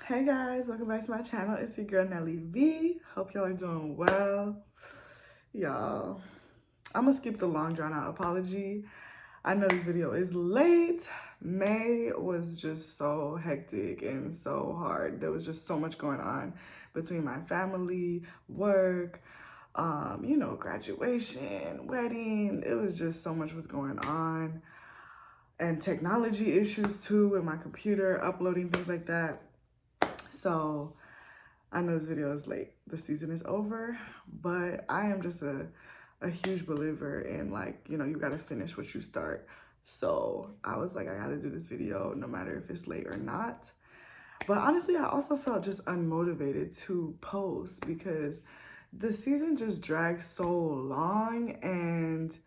Hey guys, welcome back to my channel. It's your girl Nelly V. Hope y'all are doing well. Y'all, I'm gonna skip the long drawn out apology. I know this video is late. May was just so hectic and so hard. There was just so much going on between my family, work, graduation, wedding. It was just so much was going on. And technology issues too with my computer, uploading, things like that. So I know this video is late. The season is over, but I am just a huge believer in you gotta finish what you start. So I was like, I gotta do this video no matter if it's late or not. But honestly, I also felt just unmotivated to post because the season just dragged so long and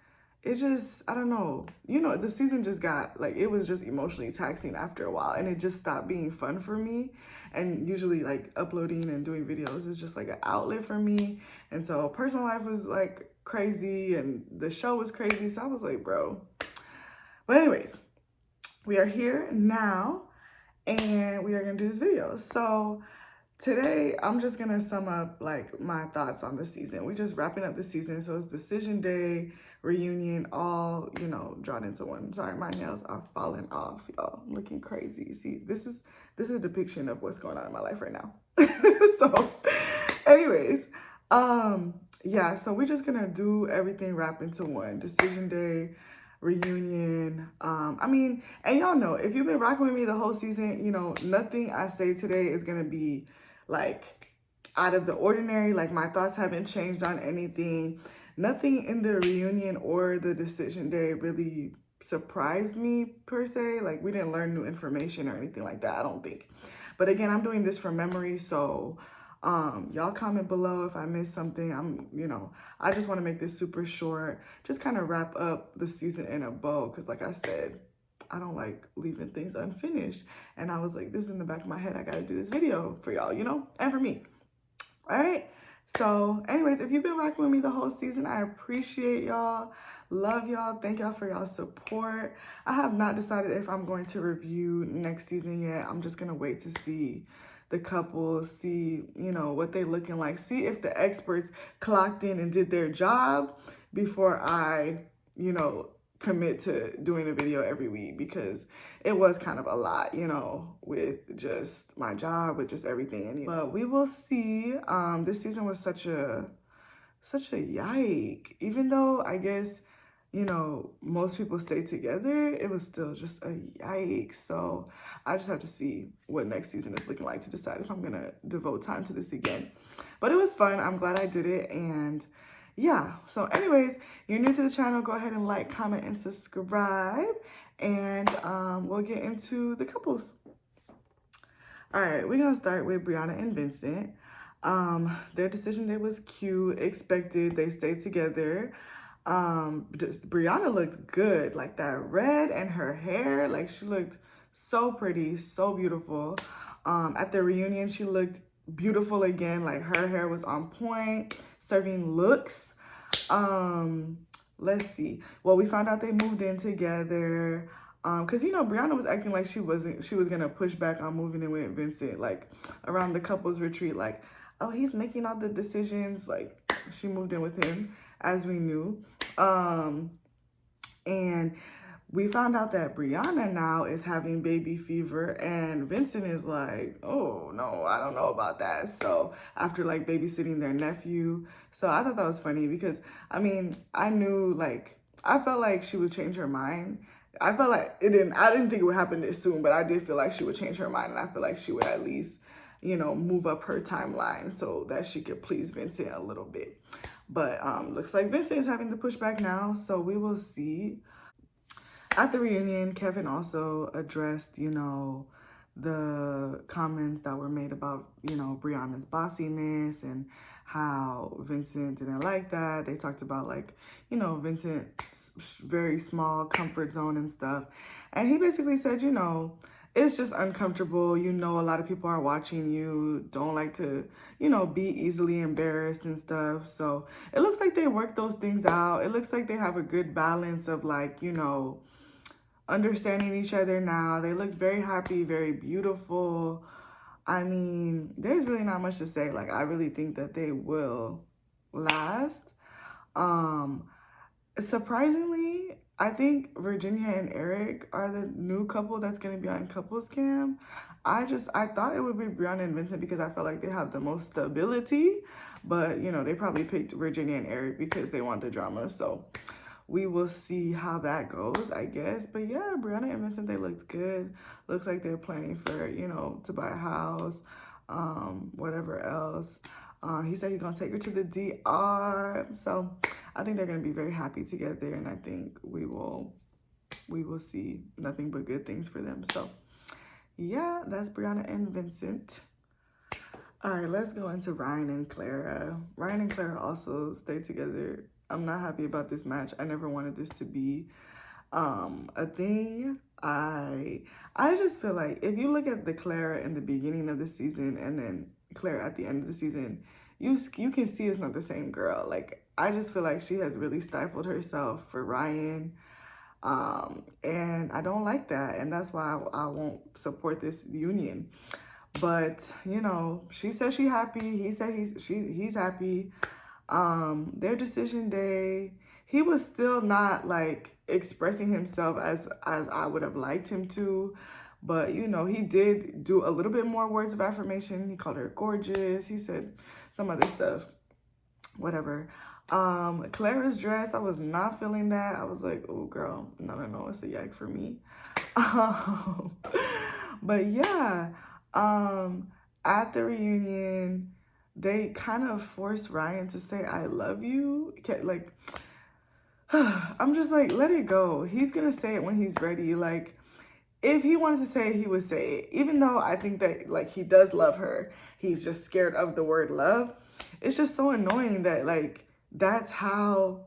it just, I don't know, the season just got, it was just emotionally taxing after a while and it just stopped being fun for me. And usually uploading and doing videos is just an outlet for me. And so personal life was crazy and the show was crazy. So I was like, bro. But anyways, we are here now and we are gonna do this video. So today, I'm just gonna sum up my thoughts on the season. We're just wrapping up the season, so it's decision day, reunion, all drawn into one. Sorry, my nails are falling off, y'all. I'm looking crazy. See, this is a depiction of what's going on in my life right now. So, anyways, yeah. So we're just gonna do everything wrapped into one. Decision day, reunion. And y'all know if you've been rocking with me the whole season, nothing I say today is gonna be out of the ordinary. My thoughts haven't changed on anything. Nothing in the reunion or the decision day really surprised me per se. We didn't learn new information or anything like that, I don't think. But again, I'm doing this from memory, so y'all comment below if I missed something. I just want to make this super short, just kind of wrap up the season in a bow, because like I said, I don't like leaving things unfinished. And I was like, this is in the back of my head. I got to do this video for y'all, and for me. All right. So anyways, if you've been rocking with me the whole season, I appreciate y'all. Love y'all. Thank y'all for y'all support. I have not decided if I'm going to review next season yet. I'm just going to wait to see the couples, see, what they looking like. See if the experts clocked in and did their job before I, commit to doing a video every week, because it was kind of a lot, with just my job, with just everything. But we will see. This season was such a yike. Even though I guess, most people stay together, it was still just a yike. So I just have to see what next season is looking like to decide if I'm gonna devote time to this again. But it was fun. I'm glad I did it. And yeah, so anyways, you're new to the channel, go ahead and like, comment, and subscribe, and we'll get into the couples. All right, we're gonna start with Briana and Vincent. Their decision day was cute, expected. They stayed together. Briana looked good, that red and her hair, she looked so pretty, so beautiful. At the reunion, she looked beautiful again. Her hair was on point, serving looks. Let's see. Well, we found out they moved in together. Cause Briana was acting like she was gonna push back on moving in with Vincent, around the couples retreat, oh, he's making all the decisions. She moved in with him, as we knew. And we found out that Briana now is having baby fever, and Vincent is like, oh no, I don't know about that. So after babysitting their nephew. So I thought that was funny because I knew I felt like she would change her mind. I felt like I didn't think it would happen this soon, but I did feel like she would change her mind, and I feel like she would at least, move up her timeline so that she could please Vincent a little bit. But looks like Vincent is having the pushback now, so we will see. At the reunion, Kevin also addressed, the comments that were made about, Briana's bossiness and how Vincent didn't like that. They talked about Vincent's very small comfort zone and stuff. And he basically said, it's just uncomfortable. A lot of people are watching you, don't like to, be easily embarrassed and stuff. So it looks like they worked those things out. It looks like they have a good balance of understanding each other now. They looked very happy, very beautiful. I mean, there's really not much to say. Like, I really think that they will last. Surprisingly, I think Virginia and Erik are the new couple that's going to be on Couples Cam. I thought it would be Briana and Vincent because I felt like they have the most stability. But, you know, they probably picked Virginia and Erik because they want the drama. So we will see how that goes, I guess. But yeah, Briana and Vincent, they looked good. Looks like they're planning for, you know, to buy a house, whatever else. He said he's going to take her to the DR. So I think they're going to be very happy together. And I think we will see nothing but good things for them. So yeah, that's Briana and Vincent. All right, let's go into Ryan and Clara. Ryan and Clara also stayed together. I'm not happy about this match. I never wanted this to be a thing. I just feel like if you look at the Clara in the beginning of the season and then Clara at the end of the season, you can see it's not the same girl. Like, I just feel like she has really stifled herself for Ryan. And I don't like that. And that's why I won't support this union. But, you know, she said she's happy. He said he's happy. Their decision day, he was still not like expressing himself as I would have liked him to. But, you know, he did do a little bit more words of affirmation. He called her gorgeous. He said some other stuff, whatever. Clara's dress, I was not feeling that. I was like, oh, girl, no, it's a yak for me. But yeah, at the reunion, they kind of forced Ryan to say, I love you. Like, I'm just like, let it go. He's going to say it when he's ready. Like, if he wanted to say it, he would say it. Even though I think that, like, he does love her. He's just scared of the word love. It's just so annoying that, like, that's how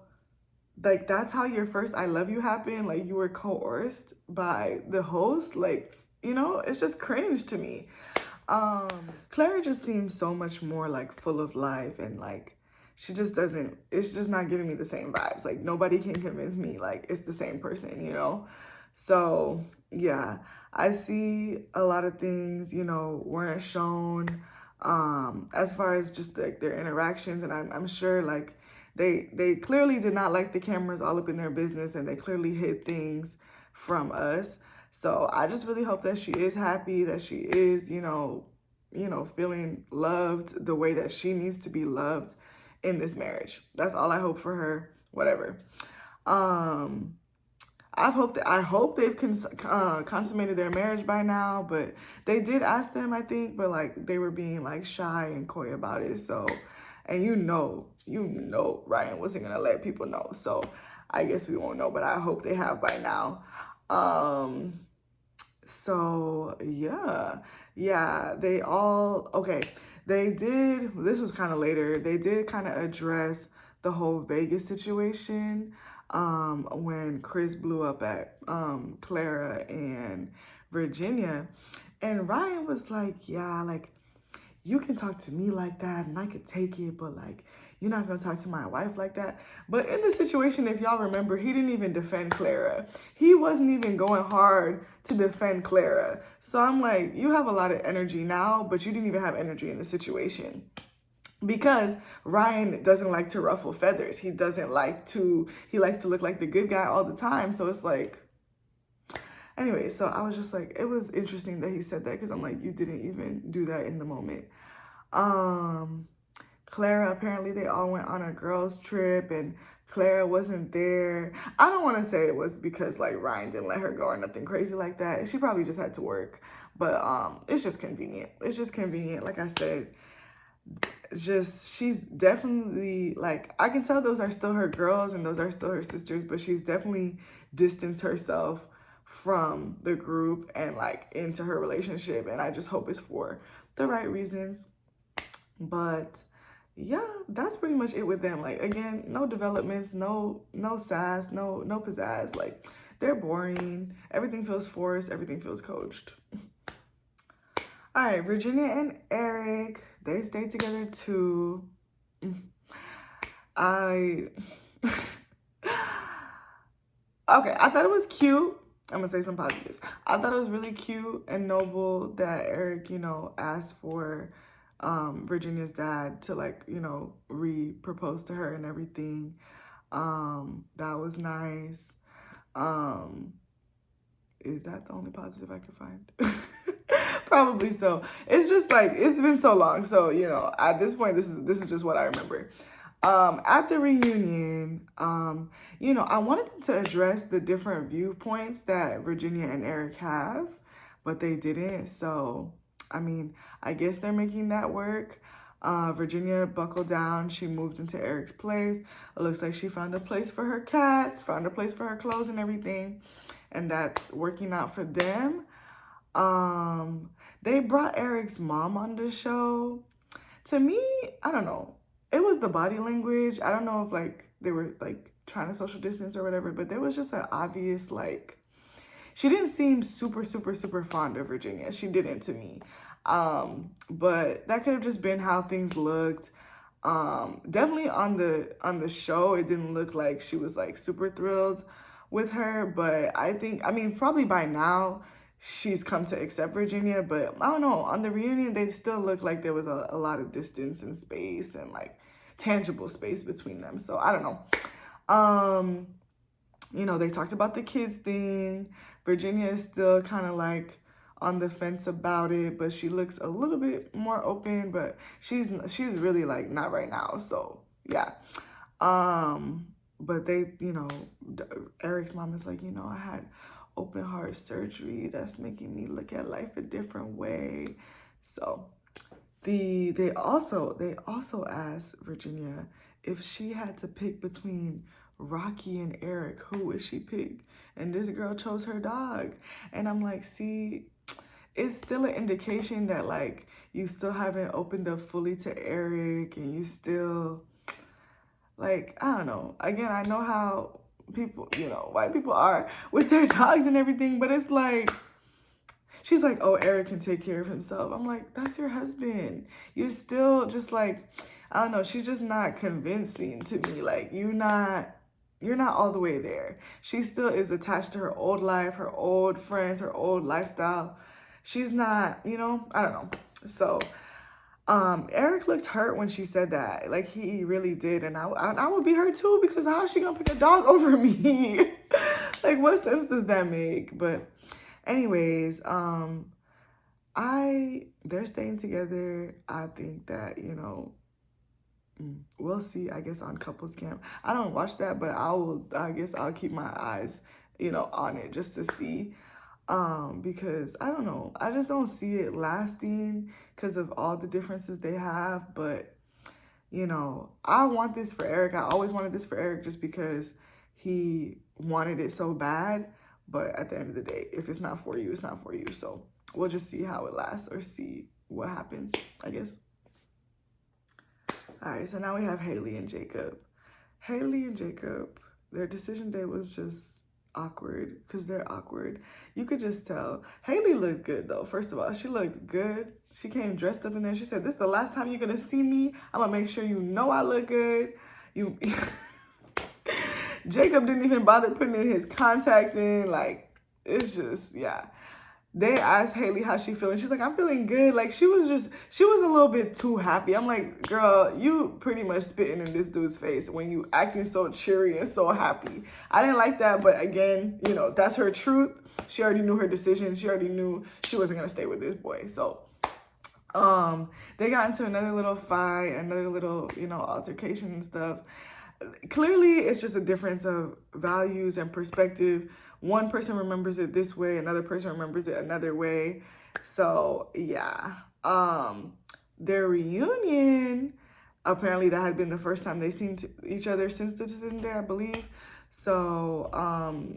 your first I love you happened. Like, you were coerced by the host. Like, you know, it's just cringe to me. Clara just seems so much more, like, full of life, and, like, she just doesn't, it's just not giving me the same vibes. Like, nobody can convince me, like, it's the same person, you know? So, yeah, I see a lot of things, you know, weren't shown, as far as just, like, their interactions, and I'm sure, like, they clearly did not like the cameras all up in their business, and they clearly hid things from us. So I just really hope that she is happy, that she is, you know, feeling loved the way that she needs to be loved in this marriage. That's all I hope for her, whatever. I hope they've consummated their marriage by now, but they did ask them, I think, but, like, they were being, like, shy and coy about it. So, and you know, Ryan wasn't going to let people know. So I guess we won't know, but I hope they have by now. So yeah, they all, okay, they did, this was kind of later, they did kind of address the whole Vegas situation, when Chris blew up at, Clara and Virginia, and Ryan was like, yeah, like, you can talk to me like that and I could take it, but, like, you're not going to talk to my wife like that. But in the situation, if y'all remember, he didn't even defend Clara. He wasn't even going hard to defend Clara. So I'm like, you have a lot of energy now, but you didn't even have energy in the situation. Because Ryan doesn't like to ruffle feathers. He likes to look like the good guy all the time. So it's like, anyway, so I was just like, it was interesting that he said that, because I'm like, you didn't even do that in the moment. Clara, apparently they all went on a girls' trip and Clara wasn't there. I don't want to say it was because, like, Ryan didn't let her go or nothing crazy like that. She probably just had to work. But it's just convenient. It's just convenient. Like I said, she's definitely, like, I can tell those are still her girls and those are still her sisters, but she's definitely distanced herself from the group and, like, into her relationship. And I just hope it's for the right reasons. But yeah, that's pretty much it with them. Like, again, no developments, no sass, no pizzazz. Like, they're boring. Everything feels forced. Everything feels coached. All right, Virginia and Erik, they stayed together too. Okay, I thought it was cute. I'm gonna say some positives. I thought it was really cute and noble that Erik, asked for Virginia's dad to, like, re-propose to her and everything. That was nice. Is that the only positive I could find? Probably so. It's just like, it's been so long. So, at this point, this is just what I remember. At the reunion, I wanted them to address the different viewpoints that Virginia and Erik have, but they didn't. So, I mean, I guess they're making that work. Virginia buckled down. She moved into Erik's place. It looks like she found a place for her cats, found a place for her clothes and everything. And that's working out for them. They brought Erik's mom on the show. To me, I don't know. It was the body language. I don't know if, like, they were, like, trying to social distance or whatever, but there was just an obvious, like, she didn't seem super, super, super fond of Virginia. She didn't to me. But that could have just been how things looked. Definitely on the show, it didn't look like she was, like, super thrilled with her, but I mean, probably by now she's come to accept Virginia, but I don't know, on the reunion, they still looked like there was a lot of distance and space and, like, tangible space between them. So I don't know. They talked about the kids thing. Virginia is still kind of, like, on the fence about it, but she looks a little bit more open, but she's really, like, not right now. So yeah. But they, Erik's mom is like, I had open heart surgery. That's making me look at life a different way. So they also asked Virginia if she had to pick between Rocky and Erik, who would she pick? And this girl chose her dog. And I'm like, see, it's still an indication that, like, you still haven't opened up fully to Erik, and you still, like, I don't know. Again, I know how people, white people are with their dogs and everything, but it's like, she's like, oh, Erik can take care of himself. I'm like, that's your husband. You're still just, like, I don't know. She's just not convincing to me. Like, you're not all the way there. She still is attached to her old life, her old friends, her old lifestyle. She's not, I don't know. So Erik looked hurt when she said that. Like, he really did. And I would be hurt too, because how's she gonna pick a dog over me? Like, what sense does that make? But anyways, they're staying together. I think that, we'll see, I guess, on Couples Camp. I don't watch that, but I guess I'll keep my eyes, on it just to see. Because I don't know, I just don't see it lasting because of all the differences they have. But I want this for Erik. I always wanted this for Erik just because he wanted it so bad. But at the end of the day, if it's not for you, it's not for you. So we'll just see how it lasts, or see what happens, I guess. All right, so now we have Haley and Jacob. Haley and Jacob, their decision day was just awkward, because they're awkward. You could just tell. Haley looked good, though. First of all, she looked good. She came dressed up in there. She said, this is the last time you're going to see me. I'm going to make sure you know I look good. Jacob didn't even bother putting in his contacts in. Like, it's just, yeah. They asked Haley how she feeling. She's like, I'm feeling good. Like, she was a little bit too happy. I'm like, girl, you pretty much spitting in this dude's face when you acting so cheery and so happy. I didn't like that, but again, that's her truth. She already knew her decision. She already knew she wasn't going to stay with this boy. So, they got into another little fight, another little, altercation and stuff. Clearly, it's just a difference of values and perspective. One person remembers it this way, another person remembers it another way. So, yeah. Their reunion, apparently that had been the first time they've seen each other since the decision day, I believe. So,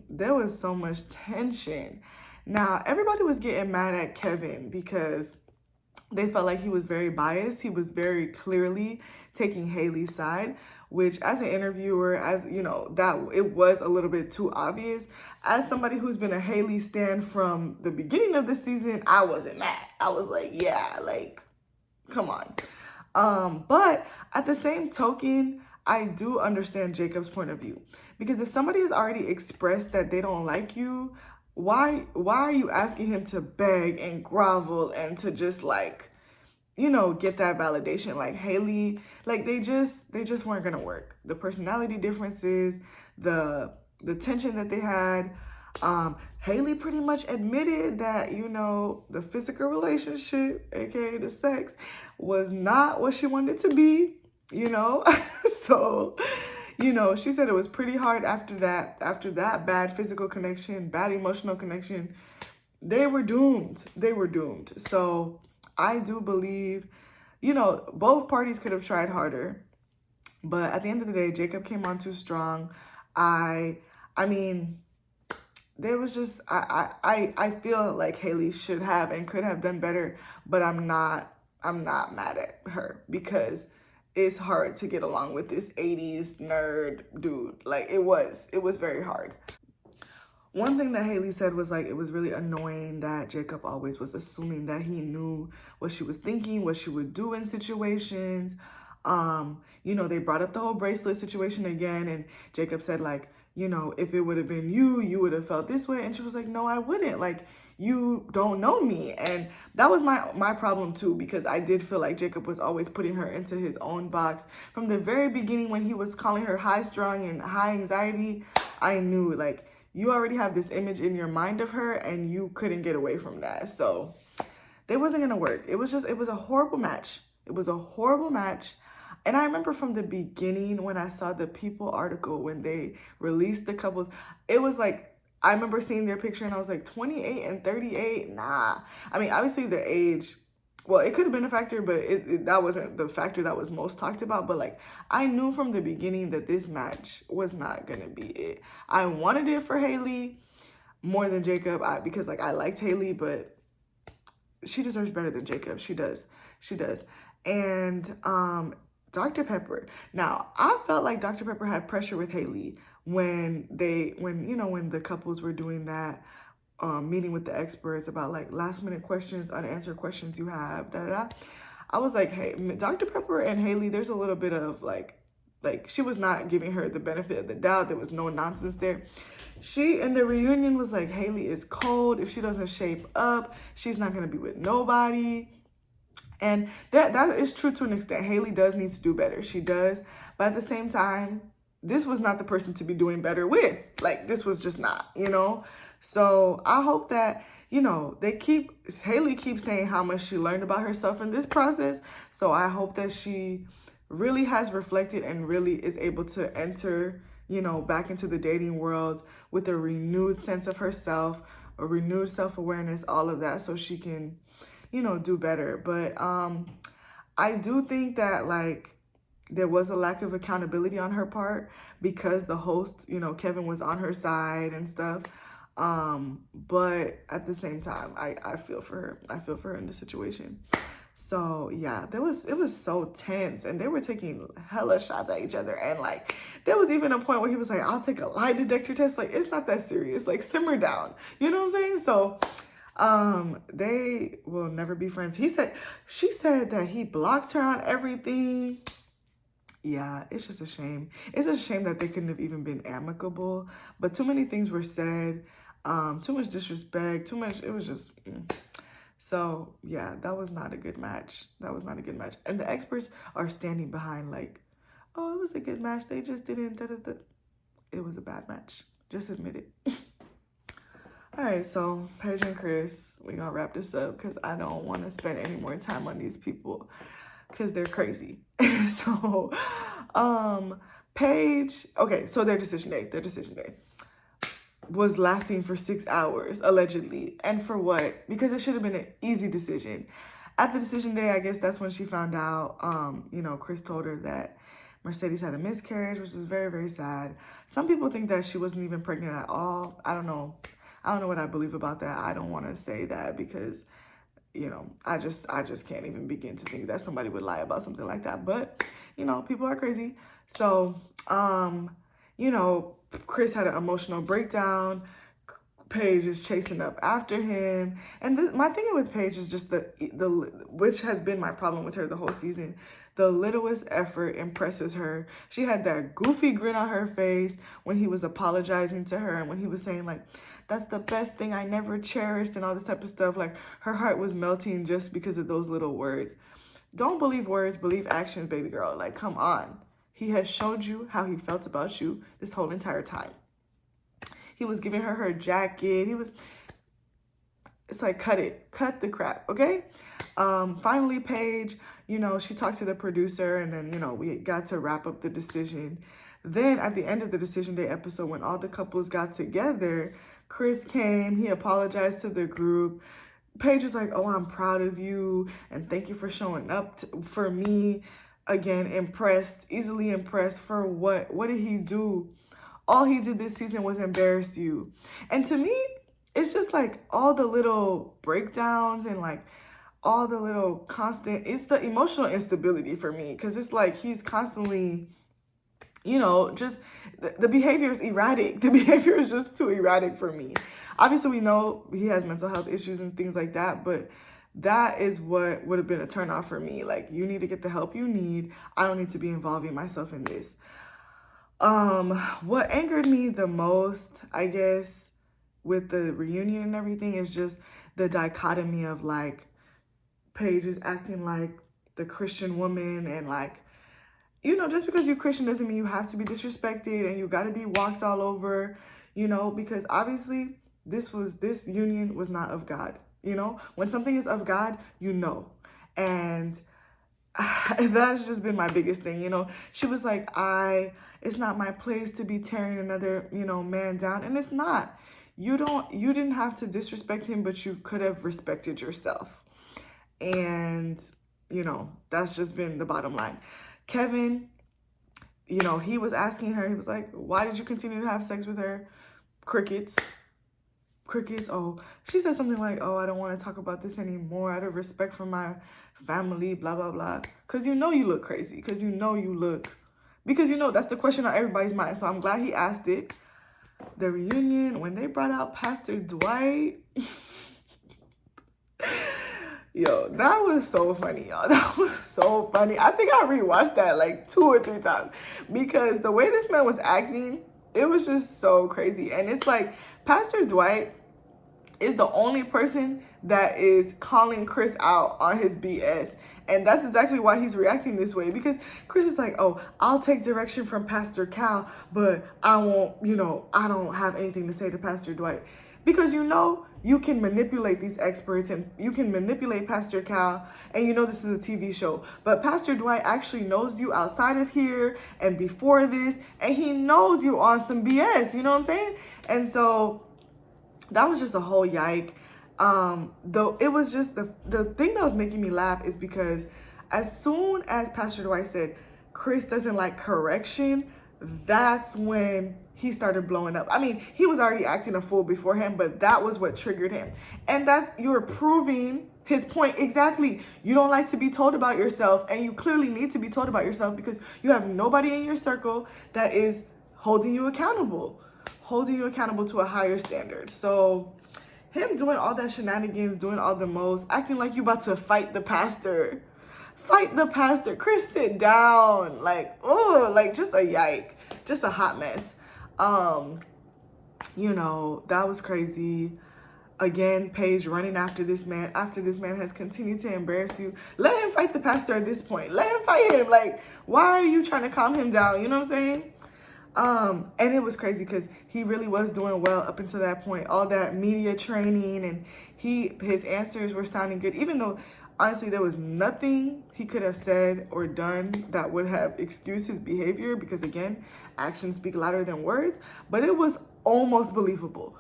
there was so much tension. Now, everybody was getting mad at Kevin because they felt like he was very biased. He was very clearly taking Haley's side, which, as an interviewer, as that it was a little bit too obvious. As somebody who's been a Haley stan from the beginning of the season, I wasn't mad. I was like, yeah, like, come on. But at the same token, I do understand Jacob's point of view, because if somebody has already expressed that they don't like you, why are you asking him to beg and grovel and to just like, you know, get that validation? Like Haley, like they just weren't gonna work. The personality differences, the tension that they had. Haley pretty much admitted that, you know, the physical relationship, aka the sex, was not what she wanted it to be, you know. So, you know, she said it was pretty hard after that bad physical connection, bad emotional connection. They were doomed. They were doomed. So I do believe, you know, both parties could have tried harder, but at the end of the day, Jacob came on too strong. I mean, there was just, I feel like Haley should have and could have done better, but I'm not mad at her because it's hard to get along with this 80s nerd dude. Like it was very hard. One thing that Haley said was like, it was really annoying that Jacob always was assuming that he knew what she was thinking, what she would do in situations. You know, they brought up the whole bracelet situation again, and Jacob said like, you know, if it would have been you, you would have felt this way. And she was like, no, I wouldn't. Like, you don't know me. And that was my problem too, because I did feel like Jacob was always putting her into his own box. From the very beginning when he was calling her high strung and high anxiety, I knew like, you already have this image in your mind of her and you couldn't get away from that. So they wasn't going to work. It was a horrible match. It was a horrible match. And I remember from the beginning when I saw the People article, when they released the couples, it was like, I remember seeing their picture and I was like, 28 and 38? Nah. I mean, obviously their age, well, it could have been a factor, but that wasn't the factor that was most talked about. But like, I knew from the beginning that this match was not going to be it. I wanted it for Haley more than Jacob because like I liked Haley, but she deserves better than Jacob. She does. And Dr. Pepper. Now, I felt like Dr. Pepper had pressure with Haley when the couples were doing that meeting with the experts about like last minute questions, unanswered questions you have, I was like, hey, Dr. Pepper and Haley, there's a little bit of like she was not giving her the benefit of the doubt. There was no nonsense there. She, in the reunion, was like, Haley is cold. If she doesn't shape up, she's not going to be with nobody. And that is true to an extent. Haley does need to do better. She does. But at the same time, this was not the person to be doing better with. Like, this was just not, you know? So I hope that, you know, Haley keeps saying how much she learned about herself in this process. So I hope that she really has reflected and really is able to enter, you know, back into the dating world with a renewed sense of herself, a renewed self-awareness, all of that, so she can, you know, do better. But I do think that like there was a lack of accountability on her part because the host, you know, Kevin, was on her side and stuff. But at the same time, I feel for her. I feel for her in the situation. So yeah, it was so tense, and they were taking hella shots at each other. And like, there was even a point where he was like, I'll take a lie detector test. Like, it's not that serious. Like, simmer down. You know what I'm saying? So they will never be friends. She said that he blocked her on everything. Yeah, it's just a shame. It's a shame that they couldn't have even been amicable, but too many things were said, too much disrespect, it was just, So yeah, that was not a good match. And the experts are standing behind like, oh, it was a good match. They just didn't, It was a bad match. Just admit it. All right, so Paige and Chris, we're gonna wrap this up because I don't want to spend any more time on these people because they're crazy. So, Paige, okay, so their decision day was lasting for 6 hours, allegedly. And for what? Because it should have been an easy decision. At the decision day, I guess that's when she found out, you know, Chris told her that Mercedes had a miscarriage, which is very, very sad. Some people think that she wasn't even pregnant at all. I don't know what I believe about that. I don't want to say that because, you know, I just can't even begin to think that somebody would lie about something like that. But, you know, people are crazy. So, you know, Chris had an emotional breakdown. Paige is chasing up after him. And my thing with Paige is just the which has been my problem with her the whole season. The littlest effort impresses her. She had that goofy grin on her face when he was apologizing to her and when he was saying, like, that's the best thing I never cherished and all this type of stuff. Like, her heart was melting just because of those little words. Don't believe words, believe actions, baby girl. Like, come on. He has showed you how he felt about you this whole entire time. He was giving her jacket. It's like, cut it. Cut the crap, okay? Finally, Paige, you know, she talked to the producer, and then, you know, we got to wrap up the decision. Then at the end of the decision day episode, when all the couples got together, Chris came, he apologized to the group. Paige was like, oh, I'm proud of you, and thank you for showing up for me. Again, impressed, easily impressed. For what? What did he do? All he did this season was embarrass you. And to me, it's just like all the little breakdowns and like all the little constant, it's the emotional instability for me. Because it's like he's constantly, you know, just the behavior is erratic. The behavior is just too erratic for me. Obviously, we know he has mental health issues and things like that, but that is what would have been a turnoff for me. Like, you need to get the help you need. I don't need to be involving myself in this. What angered me the most, I guess, with the reunion and everything is just the dichotomy of, like, Paige is acting like the Christian woman and, like, you know, just because you're Christian doesn't mean you have to be disrespected and you got to be walked all over, you know, because obviously this union was not of God, you know. When something is of God, you know. And that's just been my biggest thing, you know. She was like, it's not my place to be tearing another, you know, man down. And it's not. You didn't have to disrespect him, but you could have respected yourself. And, you know, that's just been the bottom line. Kevin, you know, he was asking her, he was like, why did you continue to have sex with her? Crickets. Oh, she said something like, oh, I don't want to talk about this anymore out of respect for my family, blah, blah, blah. Because you know you look crazy. Because you know that's the question on everybody's mind. So I'm glad he asked it. The reunion, when they brought out Pastor Dwight, yo, that was so funny, y'all. That was so funny. I think I rewatched that like 2 or 3 times because the way this man was acting, it was just so crazy. And it's like Pastor Dwight is the only person that is calling Chris out on his BS. And that's exactly why he's reacting this way. Because Chris is like, oh, I'll take direction from Pastor Cal, but I won't, you know, I don't have anything to say to Pastor Dwight. Because, you know, you can manipulate these experts and you can manipulate Pastor Cal, and you know this is a TV show. But Pastor Dwight actually knows you outside of here and before this, and he knows you on some BS, you know what I'm saying? And so that was just a whole yike. Though it was just the thing that was making me laugh is because as soon as Pastor Dwight said Chris doesn't like correction, that's when he started blowing up. I mean, he was already acting a fool beforehand, but that was what triggered him. And you're proving his point exactly. You don't like to be told about yourself, and you clearly need to be told about yourself because you have nobody in your circle that is holding you accountable to a higher standard. So him doing all that shenanigans, doing all the most, acting like you about to fight the pastor. Chris, sit down. Like, oh, like just a yike, just a hot mess. You know, that was crazy. Again, Paige running after this man has continued to embarrass you. Let him fight the pastor at this point. Let him fight him. Like, why are you trying to calm him down? You know what I'm saying? And it was crazy because he really was doing well up until that point. All that media training and his answers were sounding good, even though honestly there was nothing he could have said or done that would have excused his behavior because, again, actions speak louder than words. But it was almost believable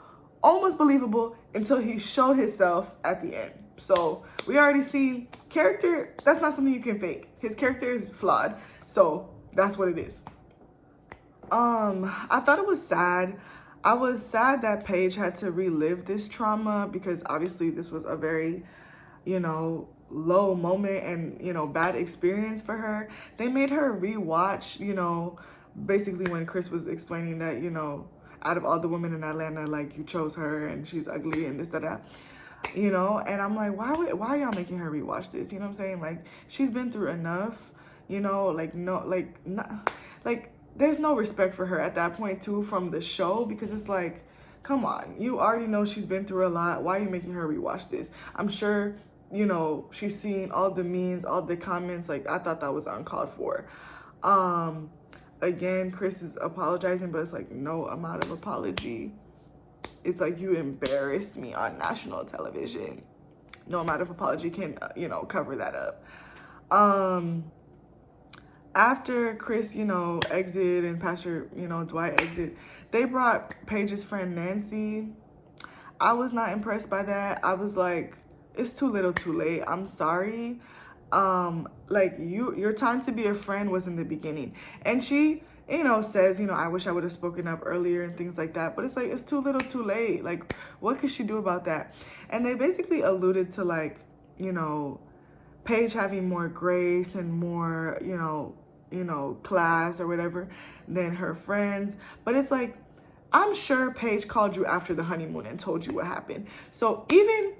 until he showed himself at the end. So we already see character, that's not something you can fake. His character is flawed, so that's what it is. I thought it was sad. I was sad that Paige had to relive this trauma because obviously this was a very, you know, low moment and, you know, bad experience for her. They made her rewatch, you know, basically when Chris was explaining that, you know, out of all the women in Atlanta, like, you chose her and she's ugly and this, that. You know, and I'm like, why y'all making her rewatch this? You know what I'm saying? Like, she's been through enough, you know, like, no, like, not, like, there's no respect for her at that point, too, from the show, because it's like, come on, you already know she's been through a lot. Why are you making her rewatch this? I'm sure, you know, she's seen all the memes, all the comments. Like, I thought that was uncalled for. Again, Chris is apologizing, but it's like no amount of apology. It's like, you embarrassed me on national television. No amount of apology can, you know, cover that up. After Chris, you know, exit and Pastor, you know, Dwight exit, they brought Paige's friend Nancy. I was not impressed by that. I was like, it's too little too late. I'm sorry. Like, your time to be a friend was in the beginning. And she, you know, says, you know, I wish I would have spoken up earlier and things like that. But it's like, it's too little too late. Like, what could she do about that? And they basically alluded to, like, you know, Paige having more grace and more, you know, class or whatever than her friends. But it's like, I'm sure Paige called you after the honeymoon and told you what happened. So even,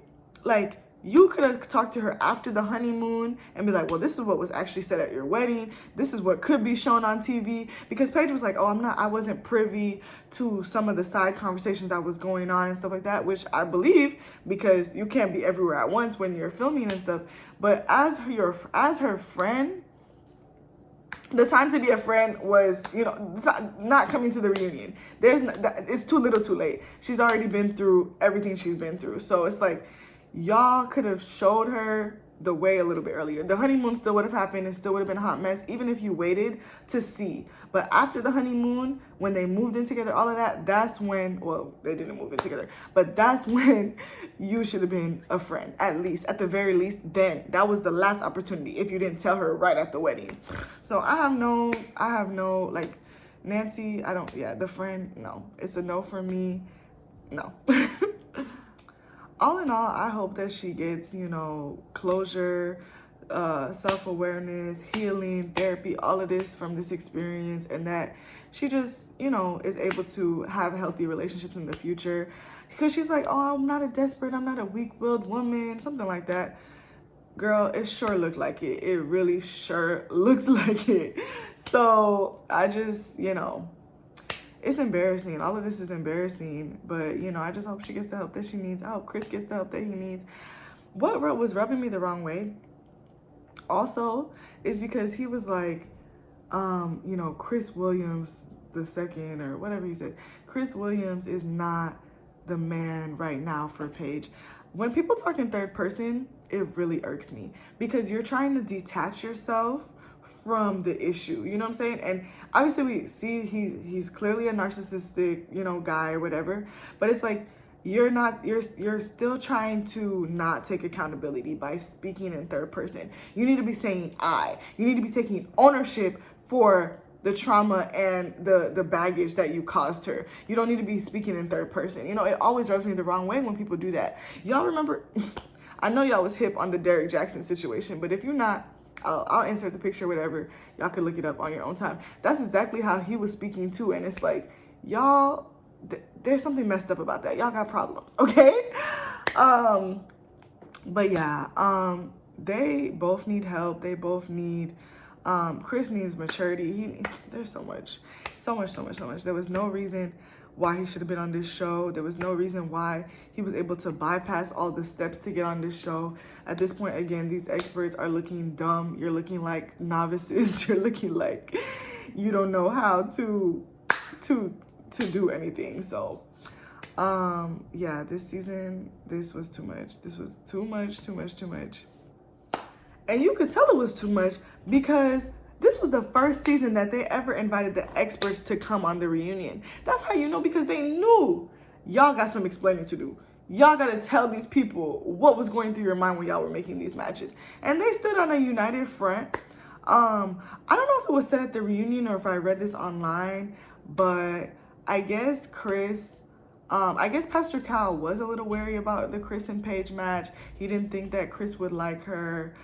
like, you could have talked to her after the honeymoon and be like, well, this is what was actually said at your wedding. This is what could be shown on TV. Because Paige was like, oh, I wasn't privy to some of the side conversations that was going on and stuff like that, which I believe, because you can't be everywhere at once when you're filming and stuff. But as her friend, the time to be a friend was, you know, not coming to the reunion. It's too little too late. She's already been through everything she's been through. So it's like, y'all could have showed her the way a little bit earlier. The honeymoon still would have happened. It still would have been a hot mess, even if you waited to see. But after the honeymoon, when they moved in together, all of that, that's when, well, they didn't move in together, but that's when you should have been a friend, at the very least. Then that was the last opportunity if you didn't tell her right at the wedding. So I have no, like, Nancy, the friend, no. It's a no for me, no. All in all, I hope that she gets, you know, closure, self-awareness, healing, therapy, all of this from this experience, and that she just, you know, is able to have healthy relationships in the future. Because she's like, oh, I'm not a weak-willed woman, something like that. Girl, it sure looked like it. It really sure looked like it. So I just, you know, it's embarrassing. All of this is embarrassing. But, you know, I just hope she gets the help that she needs. I hope Chris gets the help that he needs. What was rubbing me the wrong way also is because he was like, you know, Chris Williams the second, or whatever he said. Chris Williams is not the man right now for Paige. When people talk in third person, it really irks me, because you're trying to detach yourself from the issue, you know what I'm saying? And obviously we see he's clearly a narcissistic, you know, guy or whatever, but it's like, you're still trying to not take accountability by speaking in third person. You need to be saying you need to be taking ownership for the trauma and the baggage that you caused her. You don't need to be speaking in third person. You know, it always rubs me the wrong way when people do that. Y'all remember, I know y'all was hip on the Derek Jackson situation, but if you're not, I'll insert the picture, whatever. Y'all can look it up on your own time. That's exactly how he was speaking too. And it's like, y'all, there's something messed up about that. Y'all got problems, okay? But yeah, they both need help. They both need, Chris needs maturity. There's so much. There was no reason why he should have been on this show. There was no reason why he was able to bypass all the steps to get on this show. At this point, again, these experts are looking dumb. You're looking like novices. You're looking like you don't know how to do anything. So, yeah, this season, this was too much. This was too much. And you could tell it was too much because this was the first season that they ever invited the experts to come on the reunion. That's how you know, because they knew y'all got some explaining to do. Y'all got to tell these people what was going through your mind when y'all were making these matches. And they stood on a united front. I don't know if it was said at the reunion or if I read this online, but I guess Pastor Cal was a little wary about the Chris and Paige match. He didn't think that Chris would like her.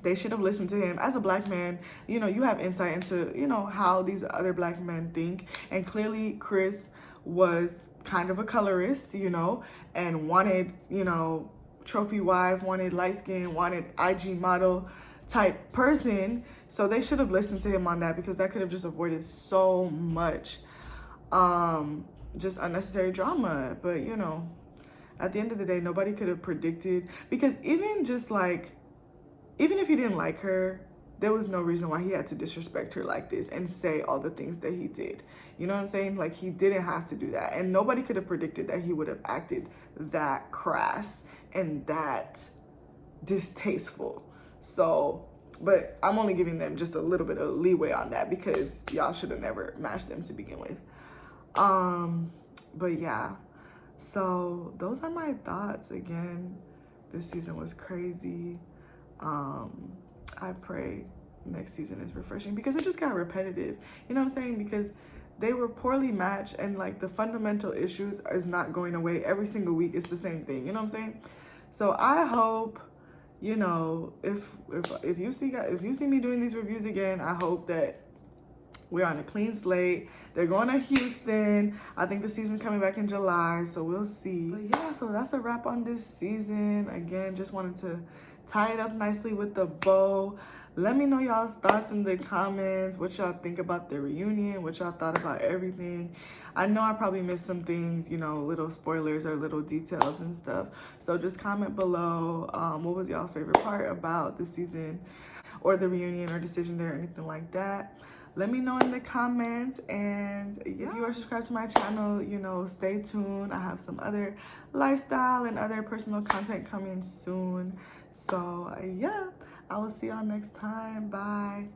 They should have listened to him. As a black man, you know, you have insight into, you know, how these other black men think. And clearly Chris was kind of a colorist, you know, and wanted, you know, trophy wife, wanted light skin, wanted IG model type person. So they should have listened to him on that, because that could have just avoided so much just unnecessary drama. But, you know, at the end of the day, nobody could have predicted, because even if he didn't like her, there was no reason why he had to disrespect her like this and say all the things that he did. You know what I'm saying? Like, he didn't have to do that. And nobody could have predicted that he would have acted that crass and that distasteful. So, but I'm only giving them just a little bit of leeway on that, because y'all should have never matched them to begin with. But yeah, so those are my thoughts. Again, this season was crazy. I pray next season is refreshing, because it just got repetitive. You know what I'm saying? Because they were poorly matched, and like the fundamental issues is not going away. Every single week it's the same thing. You know what I'm saying? So I hope, you know, if you see me doing these reviews again, I hope that we're on a clean slate. They're going to Houston. I think the season's coming back in July, so we'll see. But yeah, so that's a wrap on this season. Again, just wanted to tie it up nicely with the bow. Let me know y'all's thoughts in the comments, what y'all think about the reunion, what y'all thought about everything. I know I probably missed some things, you know, little spoilers or little details and stuff. So just comment below, what was y'all's favorite part about the season or the reunion or decision day or anything like that. Let me know in the comments. And yeah, if you are subscribed to my channel, you know, stay tuned. I have some other lifestyle and other personal content coming soon. So yeah, I will see y'all next time. Bye.